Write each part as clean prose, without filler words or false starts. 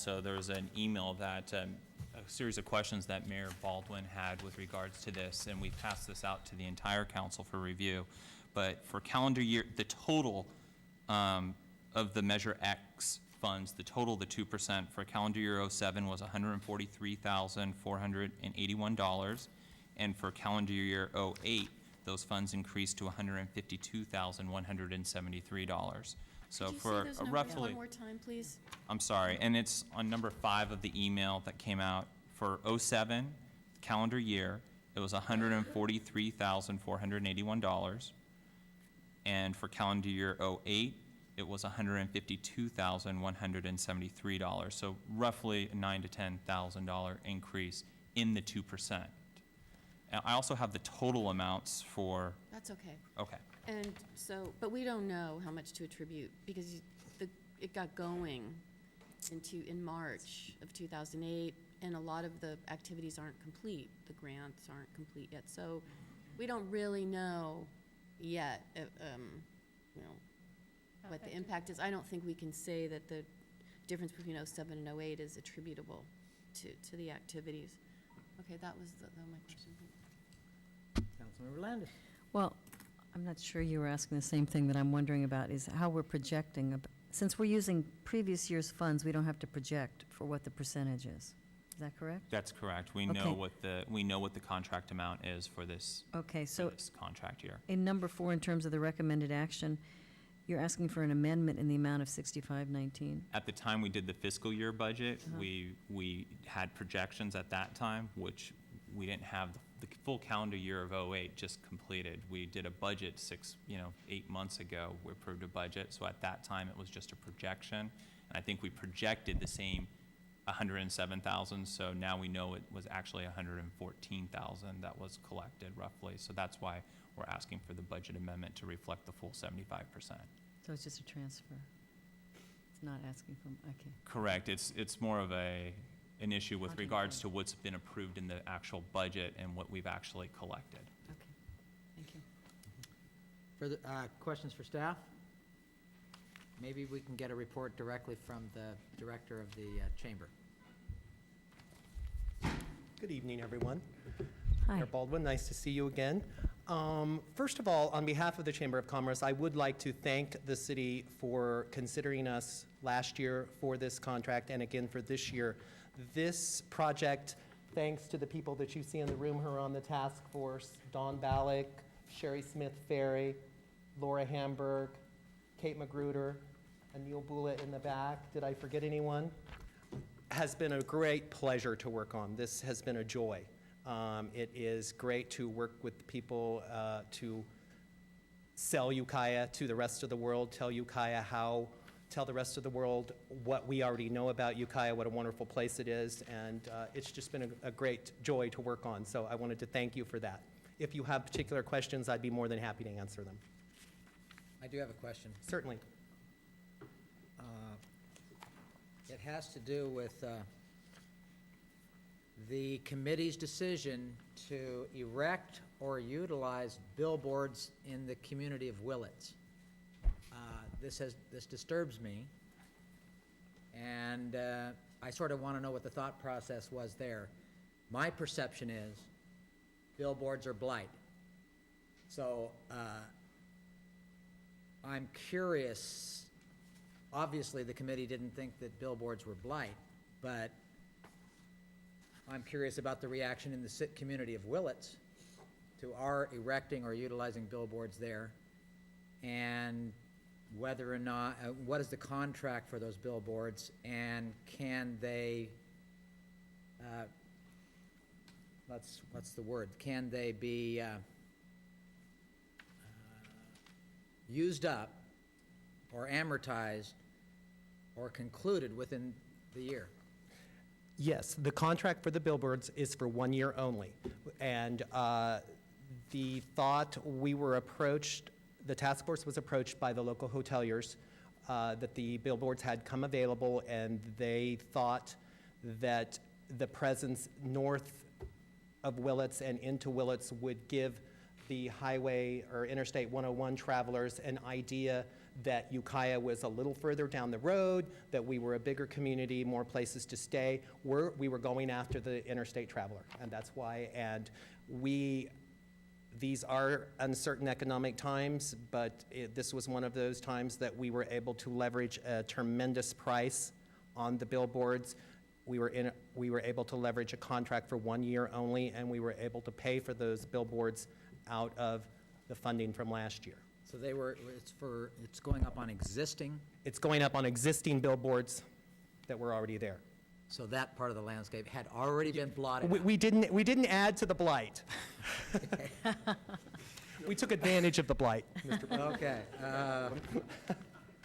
also, there was an email that, a series of questions that Mayor Baldwin had with regards to this, and we passed this out to the entire council for review. But for calendar year, the total of the Measure X funds, the 2% for calendar year '07 was $143,481. And for calendar year '08, those funds increased to $152,173. So for Could you say those roughly, numbers one more time, please? I'm sorry, and it's on number 5 of the email that came out. For '07 calendar year, it was $143,481. And for calendar year '08, it was $152,173. So roughly a $9,000 to $10,000 increase in the 2%. And I also have the total amounts for. That's okay. Okay. And so, but we don't know how much to attribute, because it got going in March of 2008, and a lot of the activities aren't complete. The grants aren't complete yet. So we don't really know yet, what the impact is. I don't think we can say that the difference between '07 and '08 is attributable to the activities. Okay, that was my question. Councilmember Landis. Well, I'm not sure you were asking the same thing that I'm wondering about, is how we're projecting. Since we're using previous year's funds, we don't have to project for what the percentage is. Is that correct? That's correct. We Okay. know what the contract amount is for this. Okay, for so this contract year. in number 4, in terms of the recommended action, you're asking for an amendment in the amount of $6519. At the time we did the fiscal year budget, we had projections at that time, which we didn't have the full calendar year of '08 just completed. We did a budget 8 months ago. We approved a budget, so at that time it was just a projection. And I think we projected the same 107,000, so now we know it was actually 114,000 that was collected roughly. So that's why we're asking for the budget amendment to reflect the full 75%. So it's just a transfer. It's not asking for, okay. Correct. It's more of an issue with Okay. regards to what's been approved in the actual budget and what we've actually collected. Okay, thank you. Further questions for staff? Maybe we can get a report directly from the director of the chamber. Good evening, everyone. Hi. Mayor Baldwin, nice to see you again. First of all, on behalf of the Chamber of Commerce, I would like to thank the city for considering us last year for this contract and again for this year. This project, thanks to the people that you see in the room who are on the task force, Dawn Ballack, Sherry Smith-Ferry, Laura Hamburg, Kate Magruder, Anil Bula in the back. Did I forget anyone? Has been a great pleasure to work on. This has been a joy. It is great to work with people to sell Ukiah to the rest of the world, tell the rest of the world what we already know about Ukiah, what a wonderful place it is, and it's just been a great joy to work on. So I wanted to thank you for that. If you have particular questions, I'd be more than happy to answer them. I do have a question. Certainly. It has to do with the committee's decision to erect or utilize billboards in the community of Willits. This disturbs me, and I sort of want to know what the thought process was there. My perception is billboards are blight. So I'm curious. Obviously, the committee didn't think that billboards were blight, but I'm curious about the reaction in the community of Willits to our erecting or utilizing billboards there, and whether or not, what is the contract for those billboards, and can they, what's the word? Can they be used up or amortized or concluded within the year? Yes, the contract for the billboards is for 1 year only. And the thought, the task force was approached by the local hoteliers that the billboards had come available, and they thought that the presence north of Willits and into Willits would give the highway or Interstate 101 travelers an idea that Ukiah was a little further down the road, that we were a bigger community, more places to stay. We were going after the interstate traveler, and that's why. And these are uncertain economic times, but this was one of those times that we were able to leverage a tremendous price on the billboards. We were able to leverage a contract for 1 year only, and we were able to pay for those billboards out of the funding from last year. So it's going up on existing, It's going up on existing billboards that were already there. so that part of the landscape had already been blotted We, out. we didn't add to the blight. We took advantage of the blight, Mr. President. Okay.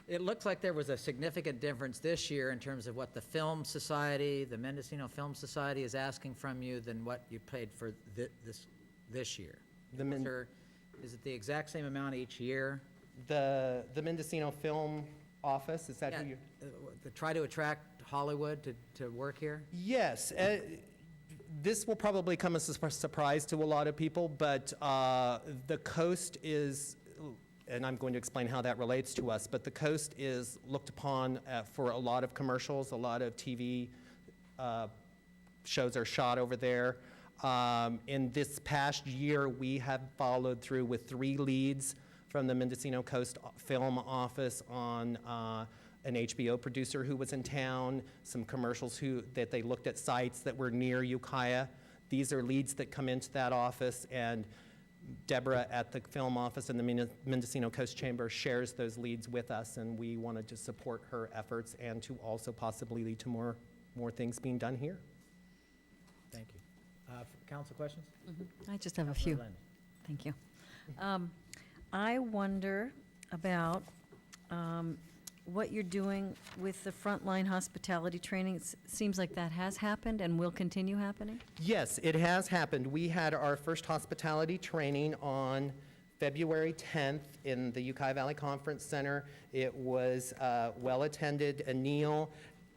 It looks like there was a significant difference this year in terms of what the Film Society, the Mendocino Film Society is asking from you than what you paid for this year. The Men- Is it the exact same amount each year? The Mendocino Film Office, is that who you? To try to attract Hollywood to work here? Yes. This will probably come as a surprise to a lot of people, but the coast is, and I'm going to explain how that relates to us, but the coast is looked upon for a lot of commercials, a lot of TV shows are shot over there. In this past year, we have followed through with 3 leads from the Mendocino Coast Film Office on an HBO producer who was in town, some commercials that they looked at sites that were near Ukiah. These are leads that come into that office, and Deborah at the film office in the Mendocino Coast Chamber shares those leads with us, and we wanted to support her efforts and to also possibly lead to more things being done here. Thank you. Council questions? I just have a Councilor few. Lynn. Thank you. I wonder about what you're doing with the frontline hospitality training. It seems like that has happened and will continue happening. Yes, it has happened. We had our first hospitality training on February 10th in the Ukiah Valley Conference Center. It was well-attended. Anil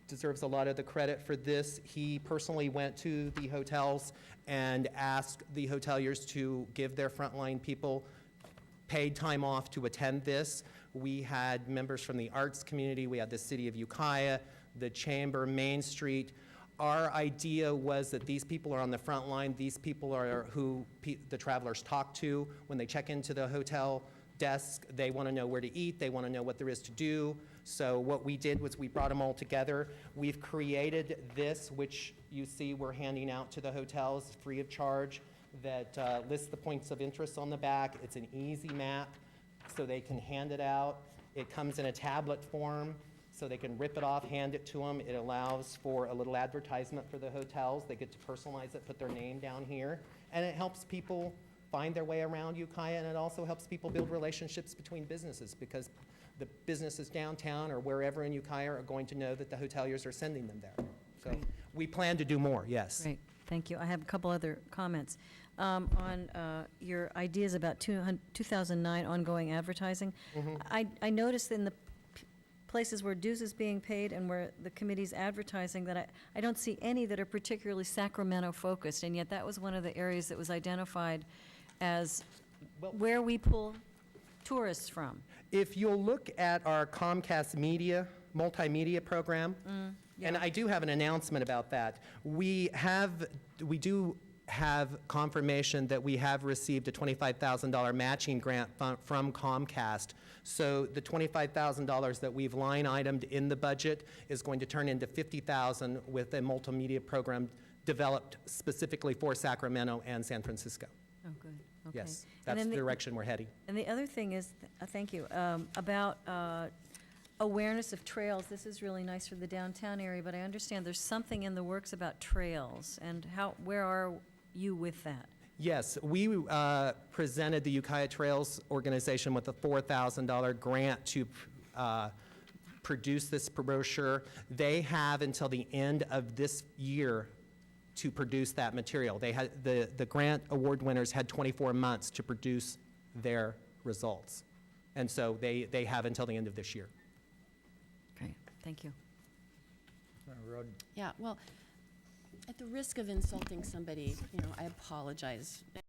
deserves a lot of the credit for this. He personally went to the hotels and asked the hoteliers to give their frontline people paid time off to attend this. We had members from the arts community, we had the city of Ukiah, the chamber, Main Street. Our idea was that these people are on the front line. These people are who the travelers talk to when they check into the hotel desk. They want to know where to eat. They want to know what there is to do. So what we did was we brought them all together. We've created this, which you see we're handing out to the hotels free of charge, that lists the points of interest on the back. It's an easy map, so they can hand it out. It comes in a tablet form, so they can rip it off, hand it to them. It allows for a little advertisement for the hotels. They get to personalize it, put their name down here, and it helps people find their way around Ukiah, and it also helps people build relationships between businesses, because the businesses downtown or wherever in Ukiah are going to know that the hoteliers are sending them there. So Great. we plan to do more, yes. Great, thank you. I have a couple other comments. On your ideas about 2009 ongoing advertising, I noticed in the places where dues is being paid and where the committee's advertising that I don't see any that are particularly Sacramento-focused, and yet that was one of the areas that was identified as where we pull tourists from. If you'll look at our Comcast Media, multimedia program, and I do have an announcement about that. We do have confirmation that we have received a $25,000 matching grant from Comcast. So the $25,000 that we've line itemed in the budget is going to turn into $50,000 with a multimedia program developed specifically for Sacramento and San Francisco. Oh, good, okay. Yes, And that's then the direction we're heading. And the other thing is, thank you, about awareness of trails. This is really nice for the downtown area, but I understand there's something in the works about trails, and where are you with that? Yes, we presented the Ukiah Trails Organization with a $4,000 grant to produce this brochure. They have until the end of this year to produce that material. They had the grant award winners had 24 months to produce their results, and so they have until the end of this year. Great, thank you. Yeah, well, at the risk of insulting somebody, I apologize.